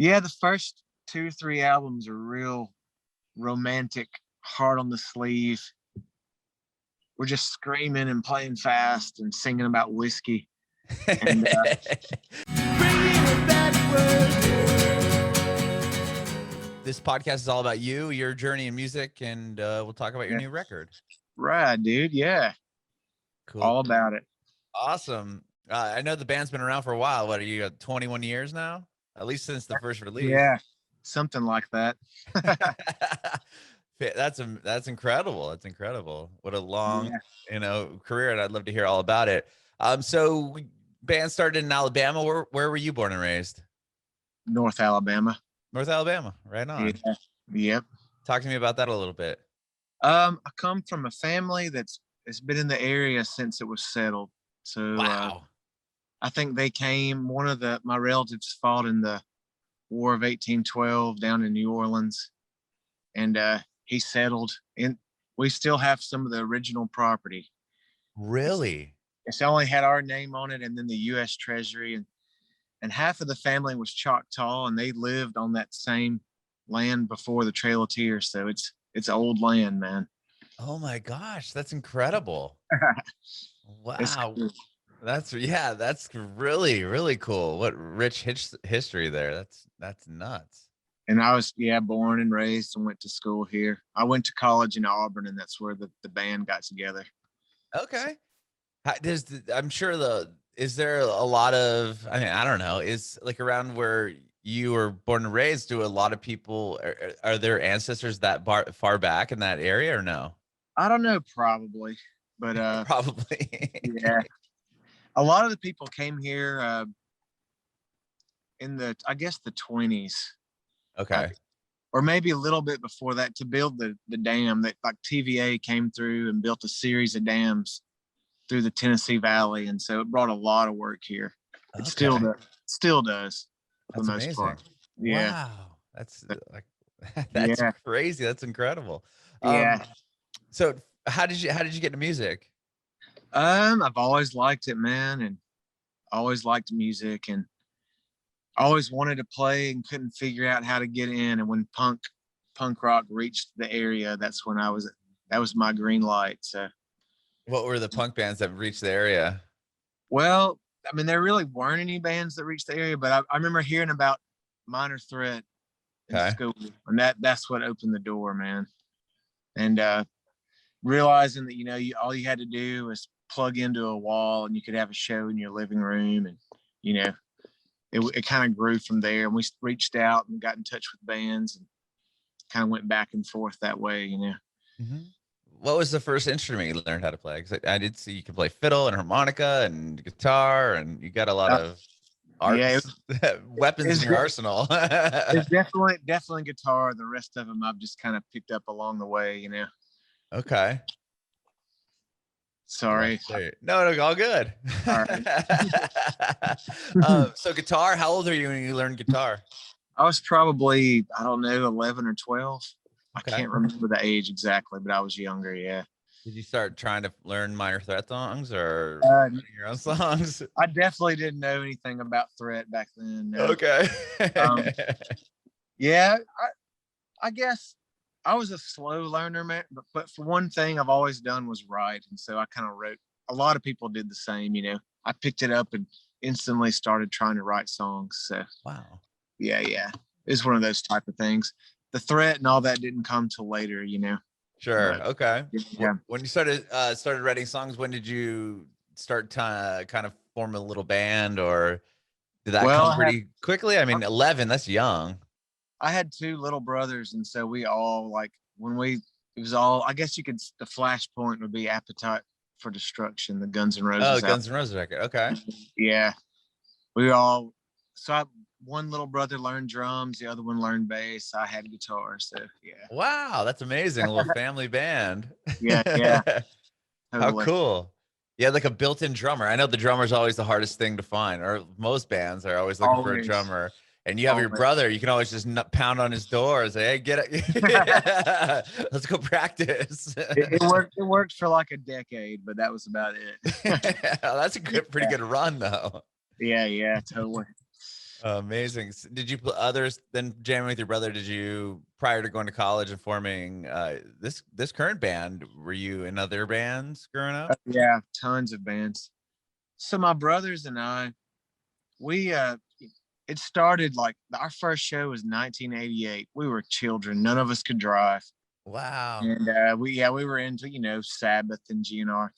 Yeah, the first 2 or 3 albums are real romantic, hard on the sleeve. We're just screaming and playing fast and singing about whiskey. And this podcast is all about you, your journey in music, and we'll talk about your new record. Right, dude. Yeah. Cool. All about it. Awesome. I know the band's been around for a while. What are you, 21 years now? At least since the first release. Yeah, something like that. That's incredible. That's incredible. What a long, career, and I'd love to hear all about it. So band started in Alabama. Where were you born and raised? North Alabama. North Alabama, right on. Yeah. Yep. Talk to me about that a little bit. I come from a family it's been in the area since it was settled. So wow. I think they came. One of my relatives fought in the War of 1812 down in New Orleans, and he settled. And we still have some of the original property. Really? It's only had our name on it, and then the U.S. Treasury, and half of the family was Choctaw, and they lived on that same land before the Trail of Tears. So it's old land, man. Oh my gosh, that's incredible. Wow. Cool. That's really, really cool. What rich history there. That's nuts. And I was, born and raised and went to school here. I went to college in Auburn, and that's where the band got together. Okay. I'm sure is there a lot of, I don't know, is like around where you were born and raised, do a lot of people, are there ancestors that far back in that area or no? I don't know, probably, but probably. Yeah. A lot of the people came here in the 20s. Okay. Or maybe a little bit before that, to build the dam that, like, TVA came through and built a series of dams through the Tennessee Valley. And so it brought a lot of work here. It still does. For the most part. Yeah. Wow. That's crazy. That's incredible. Yeah. So how did you get into music? I've always liked it, man, and always liked music, and always wanted to play and couldn't figure out how to get in. And when punk rock reached the area, that's when that was my green light. So what were the punk bands that reached the area? Well, there really weren't any bands that reached the area, but I remember hearing about Minor Threat in school, and that's what opened the door, man. And realizing that all you had to do was plug into a wall, and you could have a show in your living room, and it kind of grew from there. And we reached out and got in touch with bands, and kind of went back and forth that way. Mm-hmm. What was the first instrument you learned how to play? Because I did see you could play fiddle and harmonica and guitar, and you got a lot of weapons in your arsenal. It's definitely guitar. The rest of them I've just kind of picked up along the way. Okay. Sorry. No, all good. All right. So guitar, how old are you when you learned guitar? I was probably, 11 or 12. Okay. I can't remember the age exactly, but I was younger. Yeah. Did you start trying to learn Minor Threat songs or your own songs? I definitely didn't know anything about Threat back then. No. Okay. Yeah, I guess I was a slow learner, man. But for one thing I've always done was write. And so I kind of wrote. A lot of people did the same, I picked it up and instantly started trying to write songs. So wow. Yeah. It's one of those type of things. The Threat and all that didn't come till later, Sure. But, okay. Yeah. When you started writing songs, when did you start to kind of form a little band, or did that come pretty quickly? 11, that's young. I had 2 little brothers, and so we all, it was all, I guess the flashpoint would be Appetite for Destruction, the Guns N' Roses. Oh, Guns N' Roses record. Okay. Yeah. One little brother learned drums, the other one learned bass. I had guitar, so yeah. Wow, that's amazing. A little family band. Yeah. Totally. How cool. Yeah, like a built-in drummer. I know the drummer is always the hardest thing to find, or most bands are always looking for a drummer. And you have your brother, you can always just pound on his door and say, hey, get it. Let's go practice. It worked for like a decade, but that was about it. That's a pretty good run, though. Yeah, totally. Amazing. Did you put others than jamming with your brother? Did you, prior to going to college and forming this current band, were you in other bands growing up? Yeah, tons of bands. So my brothers and I, we it started like our first show was 1988. We were children. None of us could drive. Wow. And we were into, Sabbath and GNR.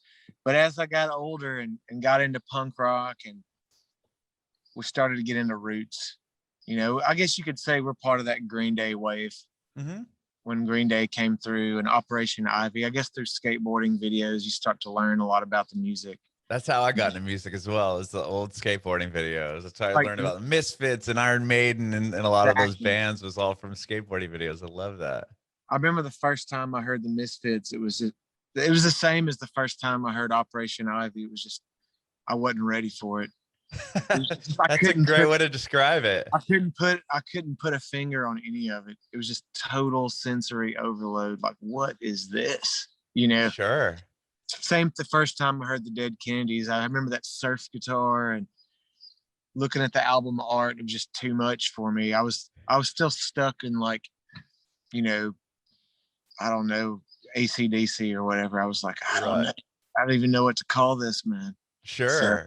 But as I got older and got into punk rock, and we started to get into roots, I guess you could say we're part of that Green Day wave. Mm-hmm. When Green Day came through and Operation Ivy, I guess through skateboarding videos, you start to learn a lot about the music. That's how I got into music as well, as the old skateboarding videos. That's how I learned about the Misfits and Iron Maiden and a lot of those bands was all from skateboarding videos. I love that. I remember the first time I heard the Misfits, it was the same as the first time I heard Operation Ivy. It was just, I wasn't ready for it. That's a great way to describe it. I couldn't put a finger on any of it. It was just total sensory overload. Like, what is this? Sure. Same the first time I heard the Dead Kennedys. I remember that surf guitar and looking at the album art. It was just too much for me. I was still stuck in, like, I don't know, AC/DC or whatever. I was like, I don't know. I don't even know what to call this, man. Sure. So,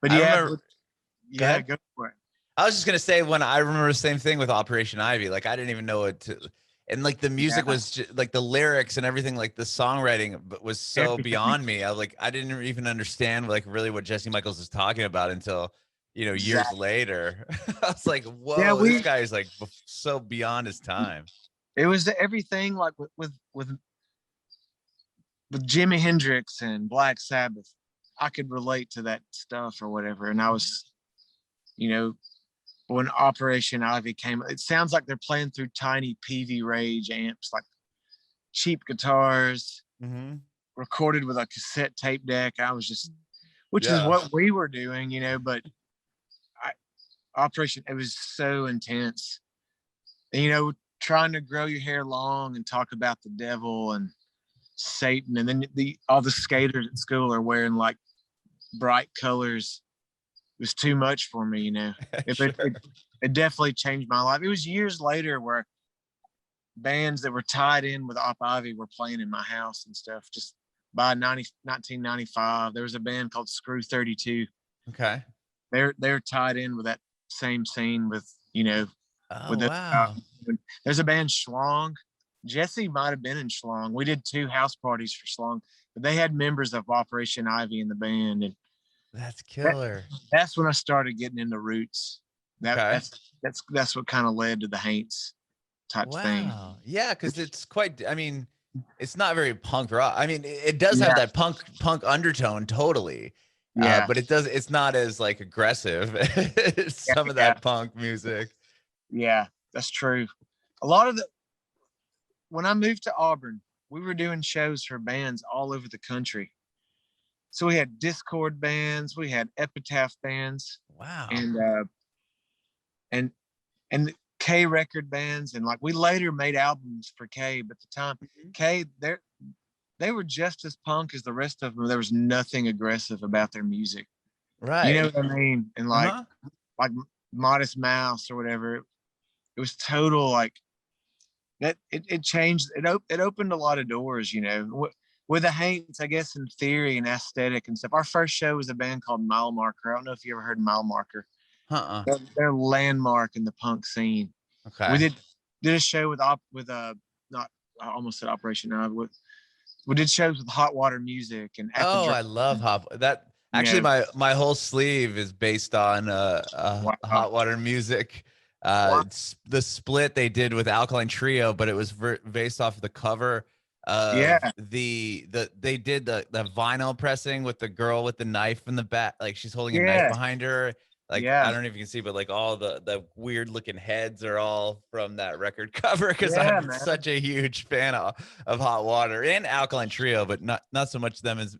but yeah, go for it. I was just gonna say, when I remember the same thing with Operation Ivy, like I didn't even know what to, and like the music was just, like the lyrics and everything, like the songwriting was so beyond me. I didn't even understand like really what Jesse Michaels was talking about until years later. I was like, whoa, this guy is like so beyond his time. It was everything, like with Jimi Hendrix and Black Sabbath. I could relate to that stuff or whatever. And I was, when Operation Ivy came, it sounds like they're playing through tiny PV Rage amps, like cheap guitars, recorded with a cassette tape deck. I was just, which is what we were doing, but it was so intense. And, trying to grow your hair long and talk about the devil and Satan, and then all the skaters at school are wearing like bright colors. It was too much for me, Sure. It definitely changed my life. It was years later where bands that were tied in with Op Ivy were playing in my house and stuff. Just by 1995, there was a band called Screw 32. Okay. They're tied in with that same scene with, Oh, wow. There's a band Schlong. Jesse might have been in Schlong. We did 2 house parties for Schlong, but they had members of Operation Ivy in the band, and that's killer. That's when I started getting into roots. That's what kind of led to the Haints type thing. Yeah, because it's quite. I mean, it's not very punk rock. I mean, it does have that punk undertone, totally. Yeah, but it's not as like aggressive as some of that punk music. Yeah, that's true. A lot of when I moved to Auburn, we were doing shows for bands all over the country. So we had Discord bands, we had Epitaph bands. Wow. And K record bands, and like we later made albums for K, but at the time K, they were just as punk as the rest of them. There was nothing aggressive about their music. Right. You know what I mean? And like Modest Mouse or whatever. It was total like that. It changed. It opened a lot of doors, with the Haints, I guess, in theory and aesthetic and stuff. Our first show was a band called Mile Marker. I don't know if you ever heard Mile Marker. They're landmark in the punk scene. Okay. We did a show with not, I almost said Operation Ivy. We did shows with Hot Water Music and I love that. Actually, my whole sleeve is based on Hot Water Music. It's the split they did with Alkaline Trio, but it was based off of the cover. They did the vinyl pressing with the girl with the knife in the back, like she's holding a knife behind her. Like I don't know if you can see, but like all the weird looking heads are all from that record cover, because I'm such a huge fan of Hot Water and Alkaline Trio, but not so much them as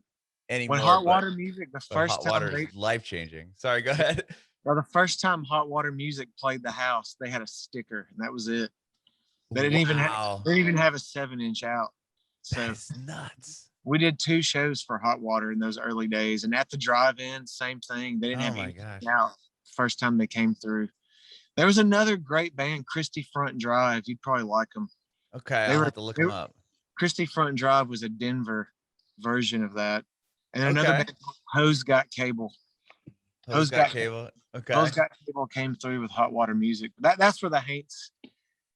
anymore. When Hot Water Music, the first Hot Water is life-changing. Sorry, go ahead. Well, the first time Hot Water Music played the house, they had a sticker, and that was it. They didn't even have a 7-inch out. So that's nuts. We did 2 shows for Hot Water in those early days, and at the drive-in, same thing. They didn't have anything out first time they came through. There was another great band, Christie Front Drive. You'd probably like them. Okay, I'll have to look them up. Christie Front Drive was a Denver version of that. And another band, Hose Got Cable. Hose Got Cable. Okay. Hose Got Cable came through with Hot Water Music. That's where the Haints.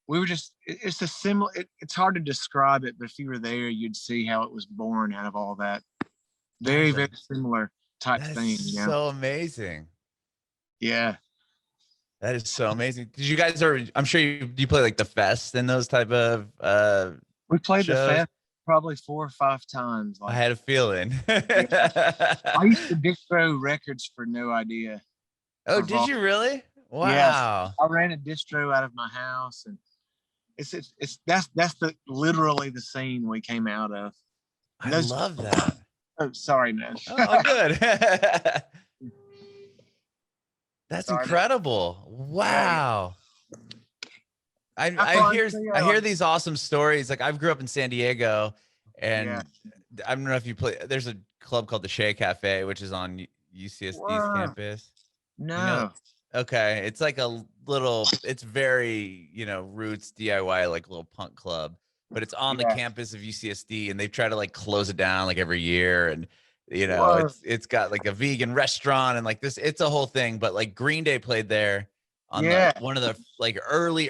We were just. It's a similar. It's hard to describe it, but if you were there, you'd see how it was born out of all that. Very similar type thing. So amazing. Yeah. That is so amazing. Did you guys I'm sure you play like the fest and those type of we played shows? The fest probably 4 or 5 times. I had a feeling. I used to distro records for no idea. Oh, did you really? Wow. Yeah, I ran a distro out of my house, and that's literally the scene we came out of. I love that. Oh, sorry, man. Oh, good. That's incredible. Wow. I hear these awesome stories. Like I grew up in San Diego, and I don't know if you play. There's a club called the Shea Cafe, which is on UCSD's campus. No. You know? Okay, it's like a little. It's very roots DIY, like little punk club, but it's on the campus of UCSD, and they try to like close it down like every year, and it's got like a vegan restaurant and like this. It's a whole thing. But like Green Day played there on one of the like early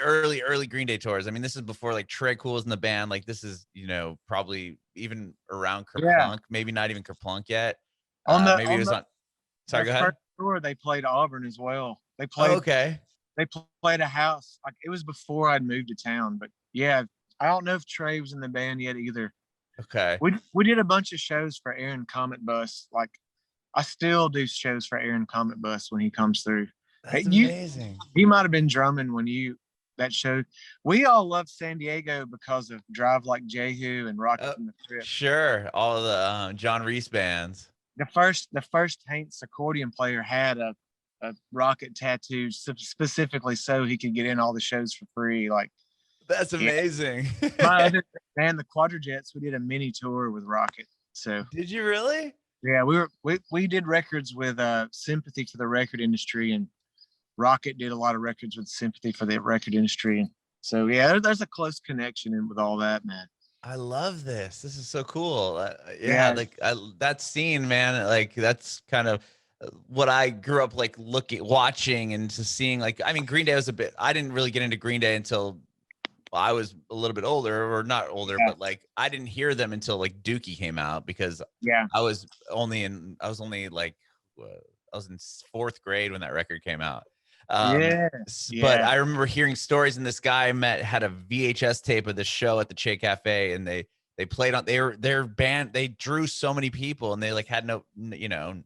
Green Day tours. I mean, this is before like Trey Cool was in the band. Like this is probably even around Kerplunk, maybe not even Kerplunk yet. Maybe it was on. Sorry, go ahead. Tour, they played Auburn as well. They played. They played a house. Like it was before I'd moved to town, but yeah, I don't know if Trey was in the band yet either. Okay. We did a bunch of shows for Aaron Comet Bus. Like I still do shows for Aaron Comet Bus when he comes through. That's amazing. He might have been drumming when that show. We all love San Diego because of Drive Like Jehu and Rocket from the Trip. Sure. All of the John Reese bands. The first Haints accordion player had a rocket tattoo specifically so he could get in all the shows for free. Like that's amazing. My other band, the Quadrajets, we did a mini tour with Rocket. So did you really? Yeah, we did records with Sympathy for the record industry, and Rocket did a lot of records with Sympathy for the record industry. And so yeah, there's a close connection with all that, man. I love this. This is so cool. Like that scene, man. Like that's kind of what I grew up like watching and just seeing. Like, I mean, Green Day was I didn't really get into Green Day until I was a little bit older, or not older, but like I didn't hear them until like Dookie came out, because I was only in 4th grade when that record came out. But I remember hearing stories, and this guy I had a VHS tape of the show at the Che Cafe, and they played on their band. They drew so many people, and they like had no real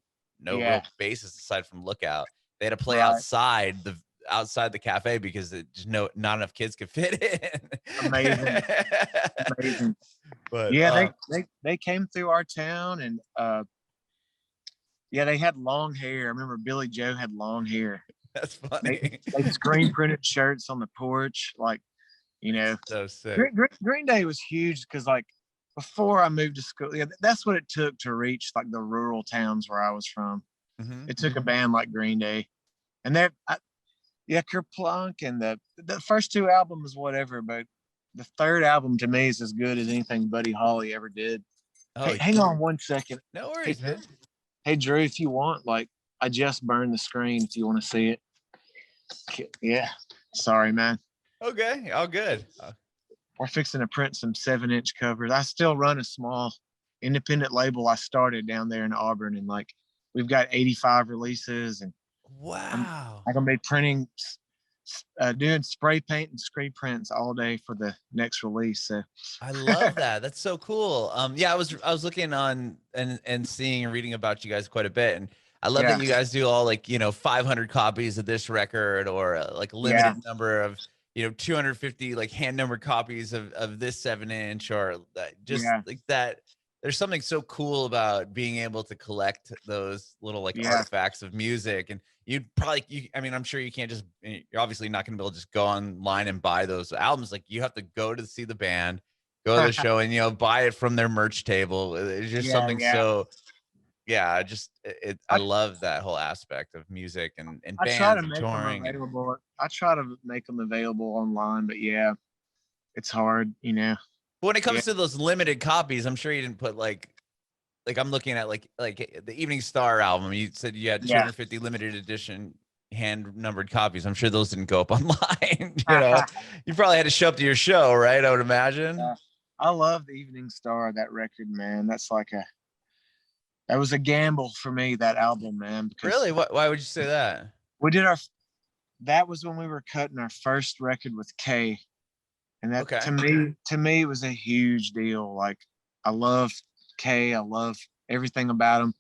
basis aside from Lookout. They had to play outside the cafe because not enough kids could fit in. Amazing. But yeah, they came through our town, and they had long hair. I remember Billy Joe had long hair. That's funny. They screen printed shirts on the porch, like so sick. Green Day was huge because like before I moved to school, that's what it took to reach like the rural towns where I was from. Mm-hmm. It took a band like Green Day, and Kerplunk, and the first 2 albums, whatever, but the 3rd album to me is as good as anything Buddy Holly ever did. Hey, hang on 1 second. No worries, man. Hey, Drew, if you want, like, I just burned the screen if you want to see it. Yeah. Sorry, man. Okay. All good. We're fixing to print some 7-inch covers. I still run a small independent label I started down there in Auburn, and like we've got 85 releases, and wow. I'm going to be printing, doing spray paint and screen prints all day for the next release. So I love that. That's so cool. I was looking on and seeing and reading about you guys quite a bit, and I love that you guys do all like 500 copies of this record, or like a limited number of 250 like hand numbered copies of this 7-inch, or just like that. There's something so cool about being able to collect those little like artifacts of music. And I'm sure you can't you're obviously not going to be able to just go online and buy those albums. Like you have to go to see the band, go to the show, and buy it from their merch table. It's just something yeah, I love that whole aspect of music and I try to bands and make them touring. available. I try to make them available online, but yeah, it's hard, you know. But when it Yeah, comes to those limited copies, I'm sure you didn't put like I'm looking at like the Evening Star album. You said you had yeah. 250 limited edition hand numbered copies. I'm sure those didn't go up online. You know, you probably had to show up to your show, right? I would imagine. I love the Evening Star, that record, man. That was a gamble for me, that album, man, because Really? Why would you say that? we did that was when we were cutting our first record with Kay. And that, Okay. to me, it was a huge deal. Like, I love Kay. I love everything about him.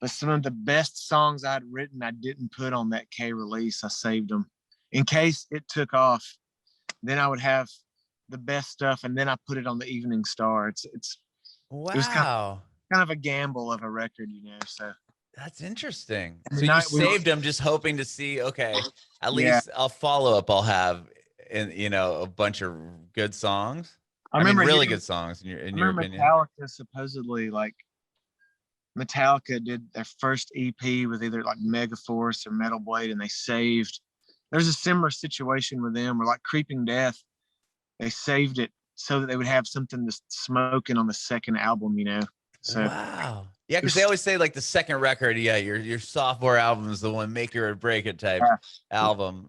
But some of the best songs I'd written, I didn't put on that K release. I saved them in case it took off. Then I would have the best stuff, and then I put it on the Evening Star. It was kind of a gamble of a record, you know. So that's interesting. and So you saved them just hoping to see, okay, at least a follow up I'll have, in a bunch of good songs. I mean, really good songs in your opinion. Metallica supposedly, like, Metallica did their first EP with either like Megaforce or Metal Blade, and they saved. There's a similar situation with them, where like Creeping Death, they saved it so that they would have something to smoking on the second album, you know. So wow, yeah, because they always say like the second record, your sophomore album is the one make it or break it type album.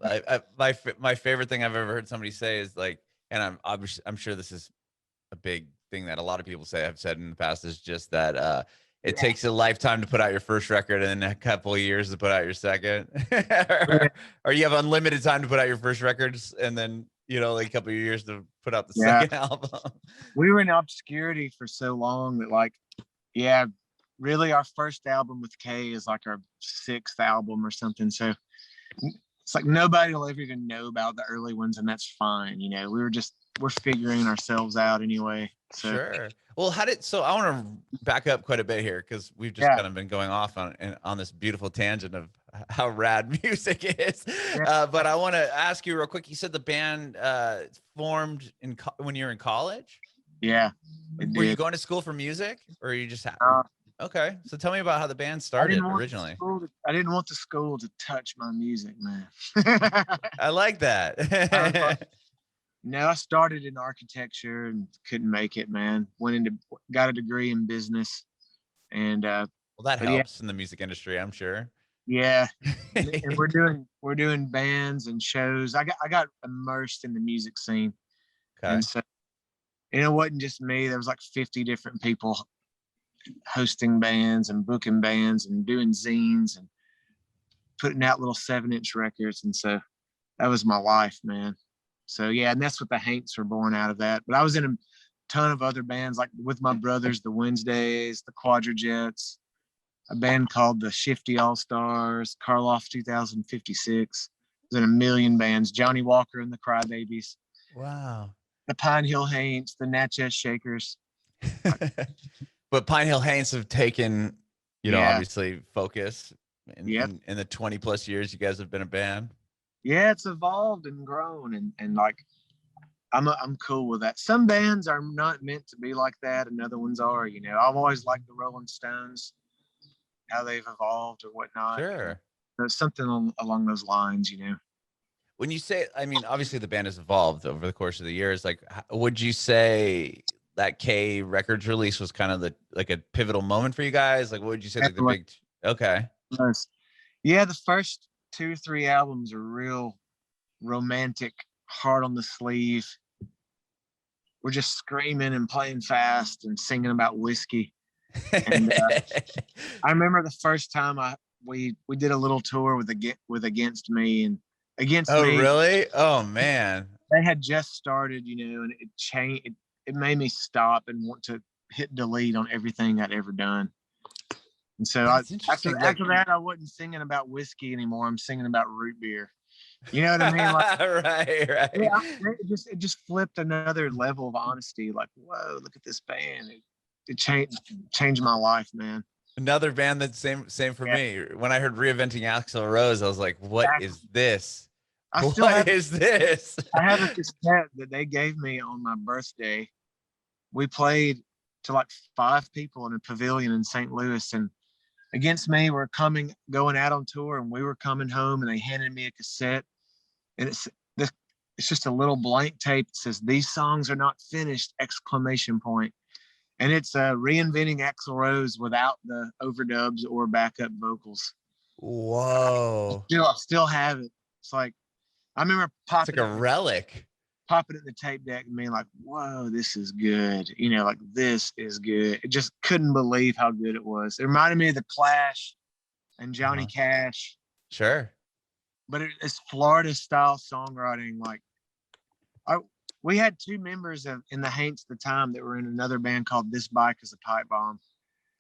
My favorite thing I've ever heard somebody say is like, and I'm sure this is a big thing that a lot of people have said in the past, is just that it takes a lifetime to put out your first record and then a couple of years to put out your second. or you have unlimited time to put out your first records and then, like a couple of years to put out the second album. We were in obscurity for so long that, like, really our first album with Kay is like our sixth album or something. So it's like nobody will ever even know about the early ones, and that's fine. You know, we're figuring ourselves out anyway. So. Sure. Well, so I want to back up quite a bit here, because we've just kind of been going off on this beautiful tangent of how rad music is. But I want to ask you real quick. You said the band formed when you were in college? Yeah. Were you going to school for music, or you just okay? So tell me about how the band started originally. I didn't want the school to touch my music, man. I like that. No, I started in architecture and couldn't make it, man. Got a degree in business, and well, that helps in the music industry, I'm sure. Yeah, and we're doing bands and shows. I got immersed in the music scene, and so, and it wasn't just me. There was like 50 different people hosting bands and booking bands and doing zines and putting out little 7-inch records, and so that was my life, man. So yeah, and that's what the Haints were born out of that. But I was in a ton of other bands, like with my brothers, the Wednesdays, the Quadrajets, a band called the Shifty All Stars, Karloff 2056. I was in a million bands. Johnny Walker and the Crybabies. Wow. The Pine Hill Haints, the Natchez Shakers. But Pine Hill Haints have taken, obviously focus in the 20 plus years you guys have been a band. Yeah, it's evolved and grown, and like I'm cool with that. Some bands are not meant to be like that, and other ones are. You know, I've always liked the Rolling Stones, how they've evolved or whatnot. Sure, there's something along those lines. You know, when you say, I mean, obviously the band has evolved over the course of the years. Like, would you say that K Records release was kind of a pivotal moment for you guys? Like, what would you say? Like the big, okay, yeah, the first 2 or 3 albums are real romantic, hard on the sleeve. We're just screaming and playing fast and singing about whiskey. And I remember the first time we did a little tour with Against Me and Against Me. Oh, really? Oh man. They had just started, and it changed. It made me stop and want to hit delete on everything I'd ever done. And so after that, I wasn't singing about whiskey anymore. I'm singing about root beer. You know what I mean? Like, right. Yeah, it just flipped another level of honesty. Like, whoa, look at this band. It changed my life, man. Another band that's same for me. When I heard Reinventing Axel Rose, I was like, what is this? What is this? I have a cassette that they gave me on my birthday. We played to like 5 people in a pavilion in St. Louis, and Against Me were going out on tour, and we were coming home, and they handed me a cassette, and it's just a little blank tape that says, "These songs are not finished!" ! And it's reinventing Axl Rose without the overdubs or backup vocals. Whoa! I still have it. It's like I remember popping. It's like a relic. Popping it in the tape deck and being like, "Whoa, this is good!" You know, like this is good. It just couldn't believe how good it was. It reminded me of the Clash and Johnny Cash. Sure. But it's Florida style songwriting. Like, we had two members in the Haints at the time that were in another band called This Bike Is a Pipe Bomb.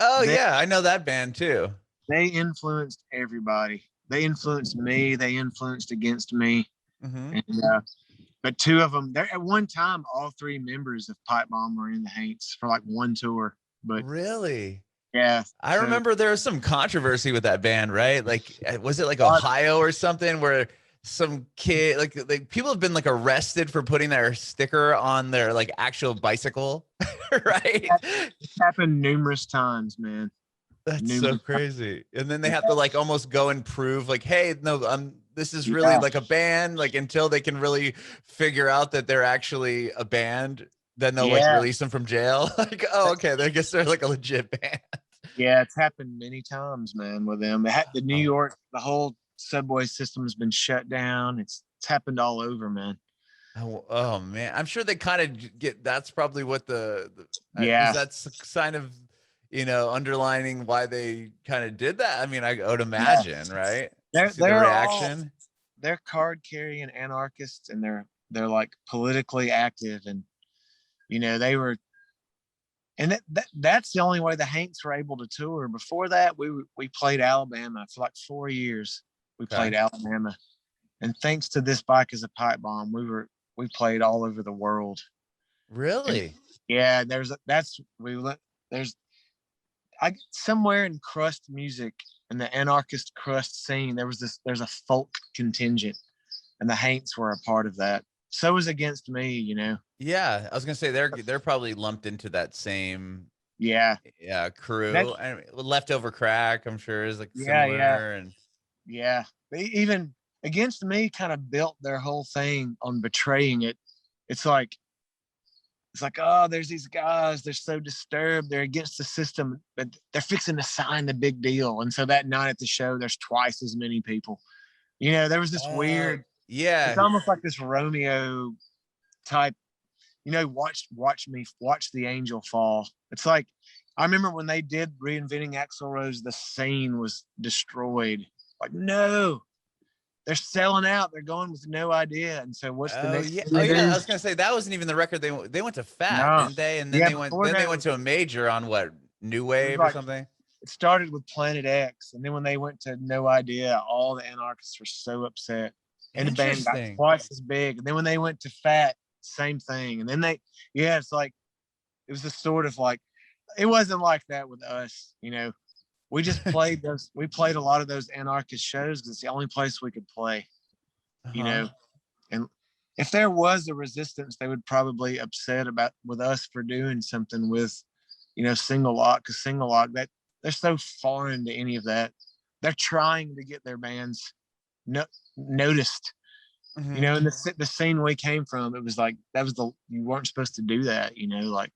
Oh, yeah, I know that band too. They influenced everybody. They influenced me. They influenced Against Me. And but two of them, there at one time, all three members of Pipe Bomb were in the Haints for like one tour. But really, yeah, I remember there was some controversy with that band, right? Like, was it like Ohio or something where some kid, like people have been like arrested for putting their sticker on their like actual bicycle, right? It's happened numerous times, man. That's so crazy. And then they have to like almost go and prove like, hey, no, this is really like a band, like until they can really figure out that they're actually a band, then they'll like release them from jail. Like, oh, okay, I guess they're like a legit band. Yeah, it's happened many times, man, with them. The New York, the whole subway system has been shut down. It's happened all over, man. Oh man, I'm sure they kind of get. That's probably what that's a sign of, you know, underlining why they kind of did that. I mean, I would imagine, right? They're reaction. They're card carrying anarchists, and they're like politically active, and you know they were. And that's the only way the Haints were able to tour. Before that, we played Alabama for like 4 years. We played Alabama, and thanks to This Bike Is a Pipe Bomb, we played all over the world. Really? And, somewhere in crust music and the anarchist crust scene, there's a folk contingent, and the Haints were a part of that. So was Against Me, you know. Yeah, I was gonna say they're probably lumped into that same crew. And Leftover Crack, I'm sure, is like similar. And they even Against Me kind of built their whole thing on betraying it. It's like, oh, there's these guys, they're so disturbed, they're against the system, but they're fixing to sign the big deal. And so that night at the show, there's twice as many people. You know, there was this weird, it's almost like this Romeo type, you know, watch the angel fall. It's like, I remember when they did Reinventing Axl Rose, the scene was destroyed. Like, no, they're selling out. They're going with no idea. And so what's the next? I was gonna say that wasn't even the record. They went to Fat, didn't they? And then they went to a major on what, New Wave or something. It started with Planet X, and then when they went to No Idea, all the anarchists were so upset, and the band got twice as big. And then when they went to Fat, same thing. And then it's like it was a sort of like, it wasn't like that with us, you know. We just played those. We played a lot of those anarchist shows because it's the only place we could play, you know. And if there was a resistance, they would probably upset with us for doing something with, you know, Single Lock, because Single Lock, that they're so foreign to any of that. They're trying to get their bands noticed, you know. And the scene we came from, it was like you weren't supposed to do that, you know. Like,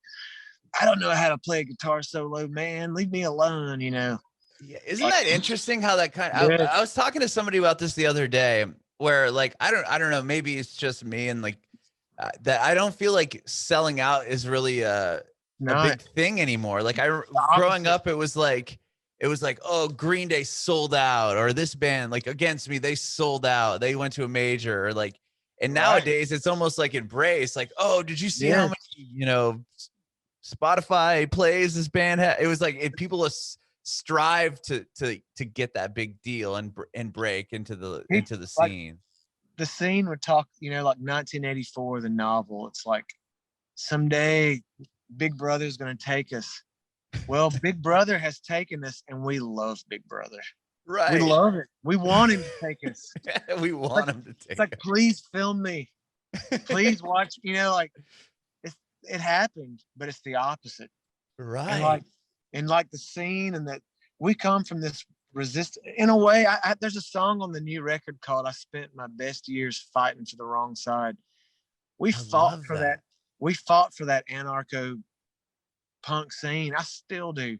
I don't know how to play a guitar solo, man. Leave me alone, you know. Yeah, isn't that interesting how that kind of, I was talking to somebody about this the other day where like, I don't know, maybe it's just me and like that I don't feel like selling out is really a big thing anymore. Like growing up, it was like, oh, Green Day sold out, or this band like Against Me, they sold out. They went to a major, or like, and nowadays it's almost like embraced. Like, oh, did you see how many, you know, Spotify plays this band had? It was like people strive to get that big deal and break into the scene. The scene would talk, you know, like 1984, the novel. It's like, someday Big Brother's going to take us. Well, Big Brother has taken us, and we love Big Brother. Right. We love it. We want him to take us. We want him to take It's like, please film me. Please watch, you know, like it happened, but it's the opposite. Right. And like the scene, and that we come from this in a way. There's a song on the new record called "I Spent My Best Years Fighting for the Wrong Side." We fought for that. We fought for that anarcho punk scene. I still do,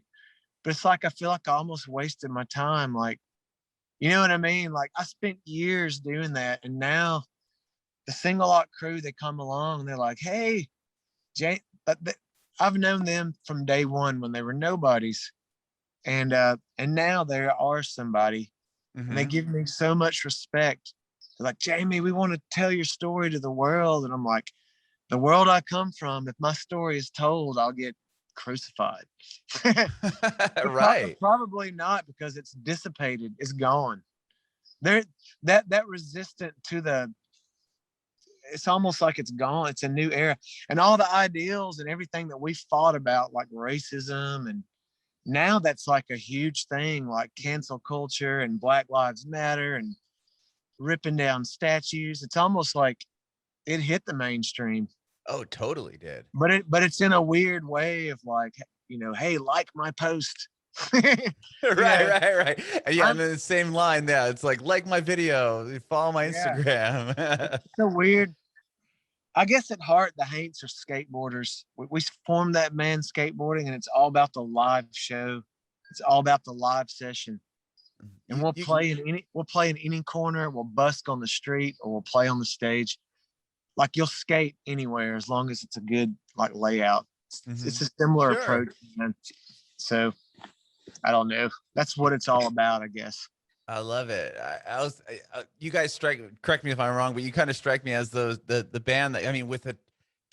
but it's like I feel like I almost wasted my time. Like, you know what I mean? Like, I spent years doing that, and now the single out crew, they come along, they're like, "Hey, Jay," but I've known them from day one when they were nobodies, and now they are somebody, and they give me so much respect. They're like, "Jamie, we want to tell your story to the world," and I'm like, "The world I come from, if my story is told, I'll get crucified." Right. Probably not, because it's dissipated, it's gone. There, that resistant to the, it's almost like it's gone. It's a new era, and all the ideals and everything that we fought about, like racism, and now that's like a huge thing, like cancel culture and Black Lives Matter and ripping down statues. It's almost like it hit the mainstream. Oh, totally did. But it's in a weird way of like, you know, hey, like my post. Right. Yeah, and the same line. Yeah, it's like my video, follow my Instagram. It's so weird. I guess at heart, the Haints are skateboarders. We formed that band skateboarding, and it's all about the live show. It's all about the live session. And we'll play in any corner. We'll busk on the street, or we'll play on the stage. Like, you'll skate anywhere as long as it's a good like layout. It's a similar approach, man. So I don't know. That's what it's all about, I guess. I love it. You guys correct me if I'm wrong, but you kind of strike me as the band that, I mean, with a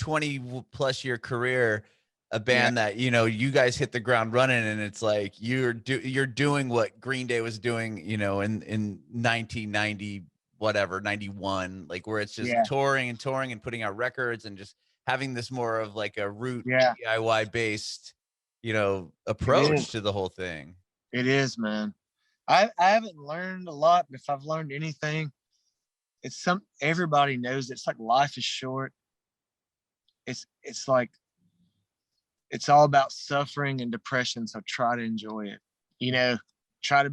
20+ year career, a band that, you know, you guys hit the ground running, and it's like you're doing what Green Day was doing, you know, in 1990, whatever, 91, like, where it's just touring and putting out records and just having this more of like a root DIY based, you know, approach to the whole thing. It is, man. I haven't learned a lot, but if I've learned anything, it's everybody knows it's like life is short. It's like, it's all about suffering and depression. So try to enjoy it, you know, try to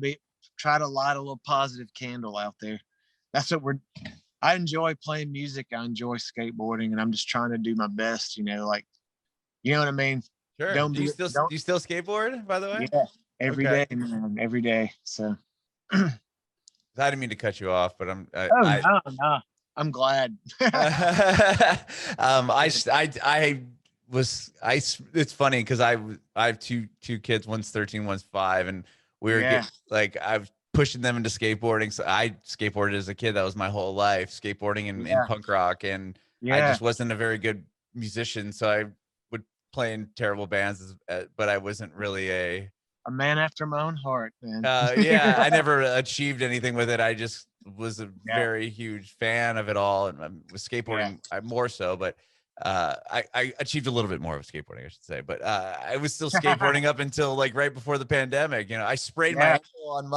light a little positive candle out there. That's what I enjoy playing music. I enjoy skateboarding, and I'm just trying to do my best, you know, like, you know what I mean? Sure. Do you still skateboard, by the way? Yeah. Every day, man. Every day. So I didn't mean to cut you off, but no. I'm glad. It's funny because I have two kids, one's 13, one's 5, and we were I've pushing them into skateboarding. So I skateboarded as a kid. That was my whole life, skateboarding and punk rock. And I just wasn't a very good musician. So I would play in terrible bands, but I wasn't really a man after my own heart, man. I never achieved anything with it. I just was a very huge fan of it all. And with skateboarding, more so, but I achieved a little bit more of skateboarding, I should say, but I was still skateboarding up until like right before the pandemic. You know, I sprayed my ankle on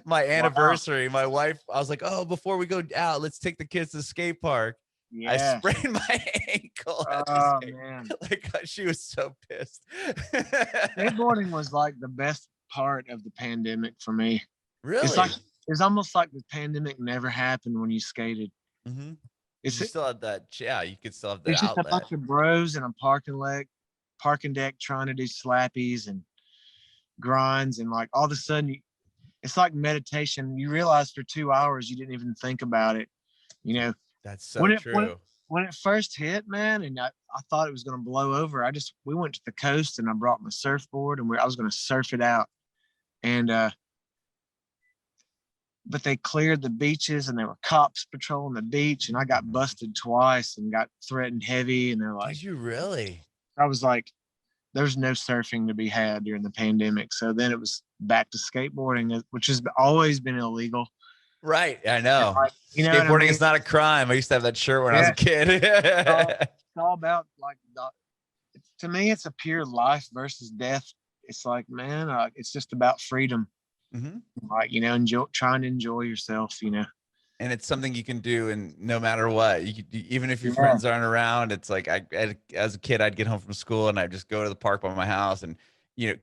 my anniversary. My wife, I was like, "Oh, before we go out, let's take the kids to the skate park." I sprained my ankle. Man. Like, she was so pissed. Skateboarding was like the best part of the pandemic for me. Really? It's almost like the pandemic never happened when you skated. Mm-hmm. You still had that. Yeah, you could still have that. It's just a bunch of bros in a parking deck trying to do slappies and grinds, and like all of a sudden, it's like meditation. You realize for 2 hours you didn't even think about it. You know, that's so true. When it first hit, man, and I thought it was going to blow over. We went to the coast, and I brought my surfboard, and I was going to surf it out, and but they cleared the beaches, and there were cops patrolling the beach, and I got busted twice and got threatened heavy. And they're like, "Did you really?" I was like, there's no surfing to be had during the pandemic. So then it was back to skateboarding, which has always been illegal. Right. I know. Like, skateboarding is not a crime. I used to have that shirt when I was a kid. It's all about like, to me, it's a pure life versus death. It's like, man, it's just about freedom. Mm-hmm. Like, you know, trying to enjoy yourself, you know. And it's something you can do, and no matter what, even if your friends aren't around, it's like as a kid, I'd get home from school and I'd just go to the park by my house and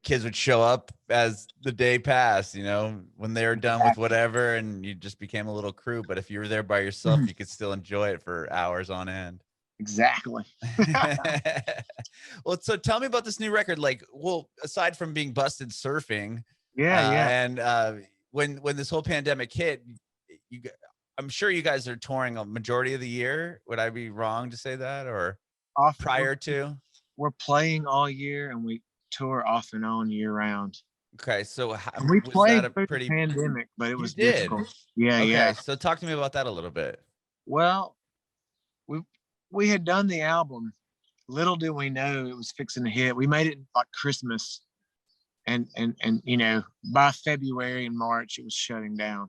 kids would show up as the day passed, when they were done with whatever, and you just became a little crew. But if you were there by yourself, you could still enjoy it for hours on end. Exactly. Well, so tell me about this new record. Like, well, aside from being busted surfing, and when this whole pandemic hit, I'm sure you guys are touring a majority of the year. Would I be wrong to say that, or prior to? We're playing all year, and we tour off and on year round. Okay, so we played through the pandemic, but it was difficult. Yeah. So talk to me about that a little bit. Well, we had done the album. Little did we know it was fixing to hit. We made it like Christmas, and by February and March it was shutting down.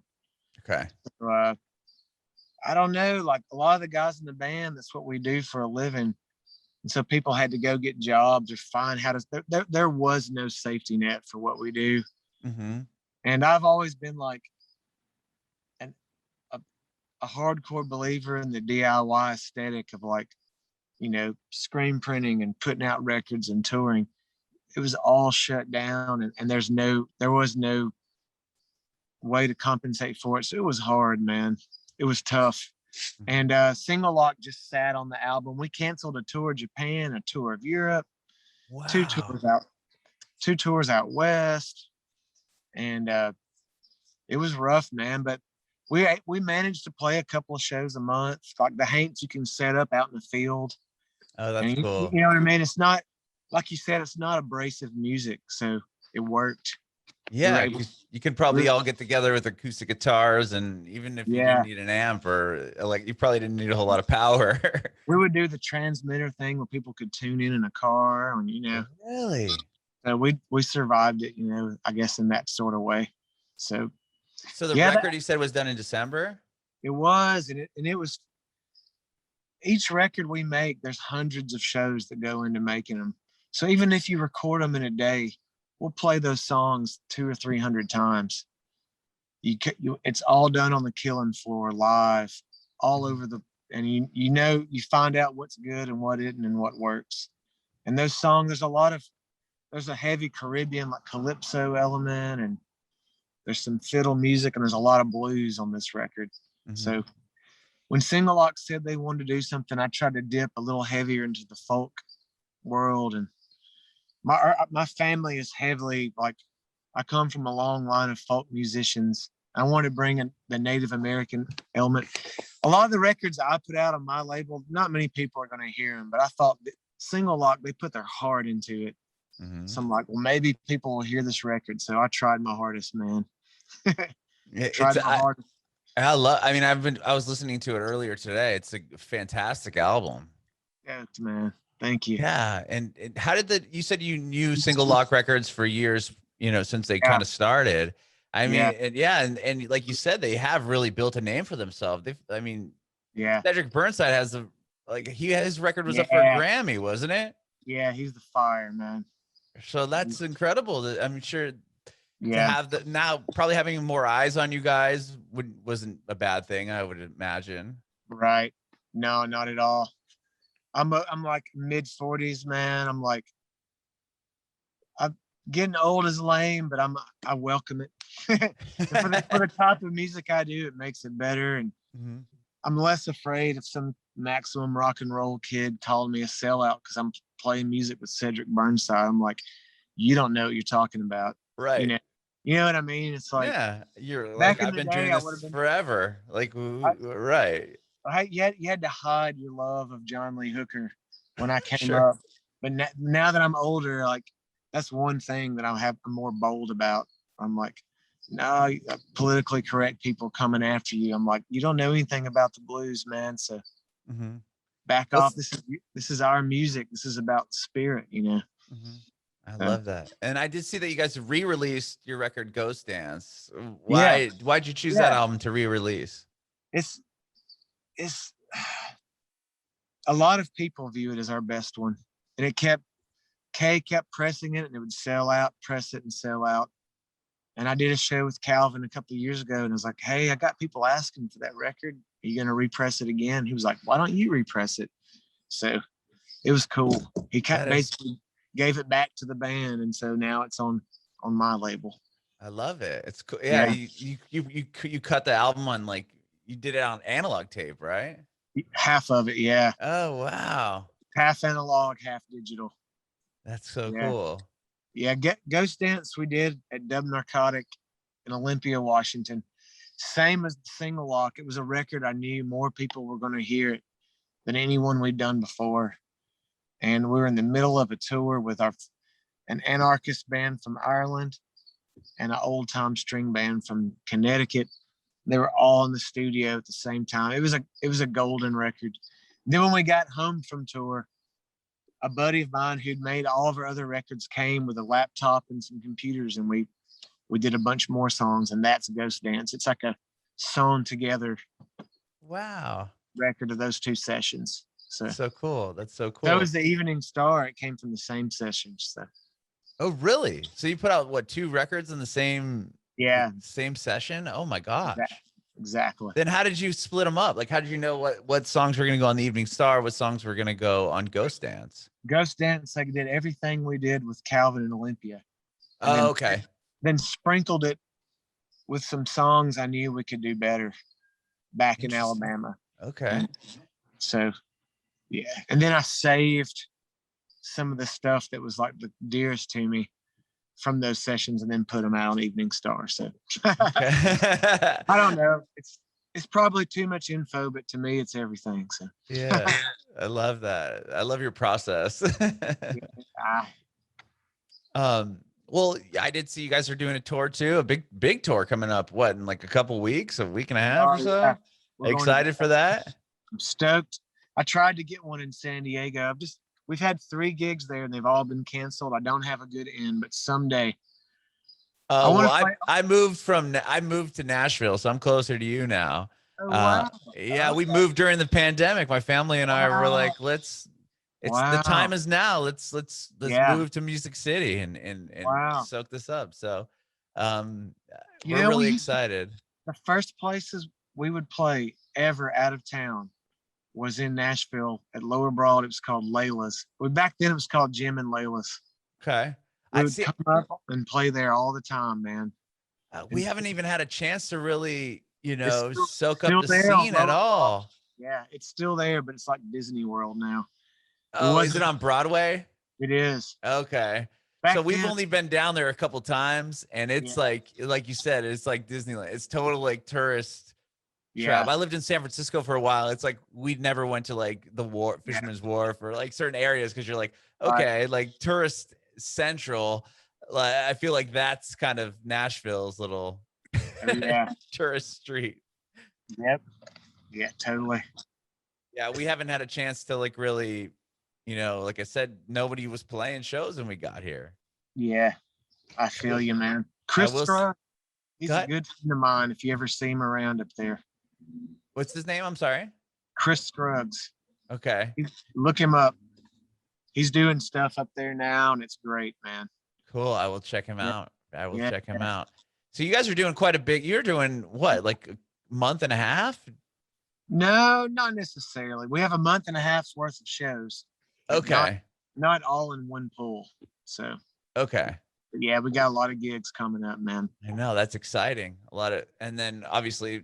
Okay. So, I don't know, like a lot of the guys in the band, that's what we do for a living. And so people had to go get jobs or find how to, there was no safety net for what we do. Mm-hmm. And I've always been like a hardcore believer in the DIY aesthetic of like, screen printing and putting out records and touring. It was all shut down, and there was no way to compensate for it. So it was hard, man. It was tough. And Single Lock just sat on the album. We canceled a tour of Japan, a tour of Europe, wow. two tours out west, and it was rough, man. But we managed to play a couple of shows a month. Like the Haints, you can set up out in the field. Oh, that's cool. You know what I mean? It's not, like you said, it's not abrasive music, so it worked. Yeah, you can probably all get together with acoustic guitars, and even if you didn't need an amp, or like you probably didn't need a whole lot of power. We would do the transmitter thing where people could tune in a car, and Really. So we survived it, I guess in that sort of way. So the record you said was done in December. It was, and it was. Each record we make, there's hundreds of shows that go into making them. So even if you record them in a day, we'll play those songs 200 or 300 times. It's all done on the killing floor live, all over and you find out what's good and what isn't and what works. And those songs, there's a heavy Caribbean like calypso element, and there's some fiddle music, and there's a lot of blues on this record. Mm-hmm. So when Single Lock said they wanted to do something, I tried to dip a little heavier into the folk world. And my family is heavily, like, I come from a long line of folk musicians. I want to bring in the Native American element. A lot of the records I put out on my label, not many people are going to hear them, but I thought Single Lock, they put their heart into it. Mm-hmm. So I'm like, well, maybe people will hear this record. So I tried my hardest, man. Tried my hardest. I was listening to it earlier today. It's a fantastic album. Yeah, man. Thank you. Yeah. And how did you said you knew Single Lock Records for years, since they kind of started. I mean, and like you said, they have really built a name for themselves. Cedric Burnside has his record was up for a Grammy, wasn't it? Yeah, he's the fire, man. So that's incredible. I'm sure to have now probably having more eyes on you guys wasn't a bad thing, I would imagine. Right. No, not at all. I'm like mid-40s, man. I'm getting old is lame, but I welcome it. for the type of music I do, it makes it better. And mm-hmm. I'm less afraid of some maximum rock and roll kid calling me a sellout because I'm playing music with Cedric Burnside. I'm like, you don't know what you're talking about. Right. You know what I mean? It's like, you're like, I've been doing this forever. Like, right. You had to hide your love of John Lee Hooker when I came up. But now that I'm older, like, that's one thing that I'm more bold about. I'm like, no, politically correct people coming after you. I'm like, you don't know anything about the blues, man. So mm-hmm. back off. This is our music. This is about spirit, Mm-hmm. I love that. And I did see that you guys re-released your record Ghost Dance. Why'd you choose that album to re-release? It's a lot of people view it as our best one. And Kay kept pressing it, and it would sell out, press it and sell out. And I did a show with Calvin a couple of years ago, and I was like, hey, I got people asking for that record. Are you going to repress it again? He was like, why don't you repress it? So it was cool. He gave it back to the band, and so now it's on my label. I love it. It's cool. Yeah, you cut the album on, like, you did it on analog tape, right? Half of it, yeah. Oh wow. Half analog, half digital. That's so cool. Yeah, Ghost Dance we did at Dub Narcotic in Olympia, Washington. Same as the Single Lock. It was a record I knew more people were going to hear it than anyone we'd done before. And we were in the middle of a tour with an anarchist band from Ireland and an old time string band from Connecticut. They were all in the studio at the same time. It was a golden record. Then when we got home from tour, a buddy of mine who'd made all of our other records came with a laptop and some computers, and we did a bunch more songs, and that's Ghost Dance. It's like a sewn together record of those two sessions. So cool. That's so cool. That was the Evening Star. It came from the same sessions. So. Oh, really? So you put out what, 2 records in the same session? Oh my gosh. Exactly. Then how did you split them up? Like, how did you know what songs were going to go on the Evening Star? What songs were going to go on Ghost Dance? Ghost Dance, I did everything we did with Calvin and Olympia. Oh, okay. Then sprinkled it with some songs I knew we could do better back in Alabama. Okay. And so, yeah. And then I saved some of the stuff that was like the dearest to me from those sessions and then put them out on Evening Star. So I don't know. It's probably too much info, but to me, it's everything. So yeah, I love that. I love your process. Well, I did see you guys are doing a tour too, a big tour coming up. What, in like a couple weeks, a week and a half or so? Yeah. Excited for that? I'm stoked. I tried to get one in San Diego. We've had 3 gigs there and they've all been canceled. I don't have a good end, but someday. Oh, well, I moved to Nashville, so I'm closer to you now. Oh, wow. Yeah, we moved during the pandemic. My family and I were like, the time is now. Let's move to Music City and soak this up. So we're really excited. The first places we would play ever out of town was in Nashville at Lower Broad. It was called Layla's. Back then it was called Jim and Layla's. Okay. We would come up and play there all the time, man. We haven't even had a chance to really, soak up the scene at all. Yeah, it's still there, but it's like Disney World now. Oh, is it on Broadway? It is. Okay. So we've only been down there a couple times, and it's like you said, it's like Disneyland. It's total like tourist trap. I lived in San Francisco for a while. It's like we never went to like the Fisherman's Wharf or like certain areas because you're like, okay, like tourist central. Like I feel like that's kind of Nashville's little tourist street. Yep. Yeah, totally. Yeah, we haven't had a chance to like really, like I said, nobody was playing shows when we got here. Yeah, I feel you, man. Chris Scruggs, he's a good friend of mine. If you ever see him around up there. What's his name? I'm sorry. Chris Scruggs. Okay. Look him up. He's doing stuff up there now, and it's great, man. Cool. I will check him out. I will check him out. So you guys are doing quite a big. You're doing what, like a month and a half? No, not necessarily. We have a month and a half's worth of shows. Okay. Not all in one pool. So. Okay. But yeah, we got a lot of gigs coming up, man. I know, that's exciting. And then obviously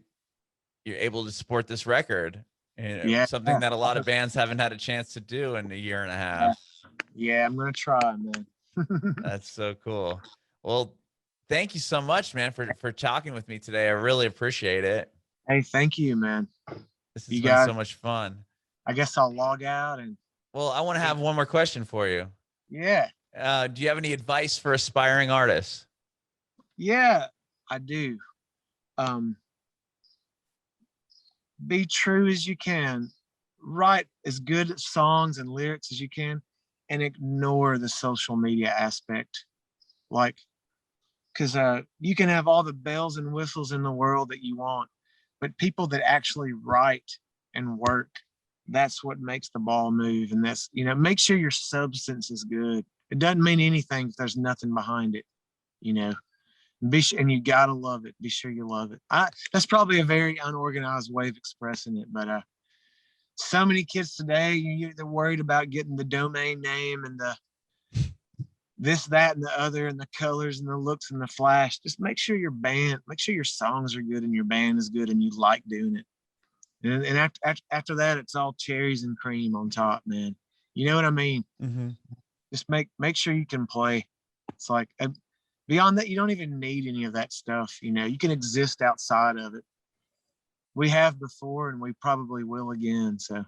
you're able to support this record. Something that a lot of bands haven't had a chance to do in a year and a half. Yeah, I'm gonna try, man. That's so cool. Well, thank you so much, man, for talking with me today. I really appreciate it. Hey, thank you, man. This has been so much fun. I guess I'll log out and. Well, I want to have one more question for you. Yeah. Do you have any advice for aspiring artists? Yeah, I do. Be true as you can. Write as good songs and lyrics as you can, and ignore the social media aspect. Because you can have all the bells and whistles in the world that you want, but people that actually write and work, that's what makes the ball move. And that's, make sure your substance is good. It doesn't mean anything if there's nothing behind it, and you gotta love it. Be sure you love it. That's probably a very unorganized way of expressing it, but so many kids today, they're worried about getting the domain name and this, that, and the other, and the colors and the looks and the flash. Just make sure your songs are good and your band is good and you like doing it. And after that, it's all cherries and cream on top, man. You know what I mean? Mm-hmm. Just make sure you can play. It's like beyond that, you don't even need any of that stuff. You know, you can exist outside of it. We have before, and we probably will again. So.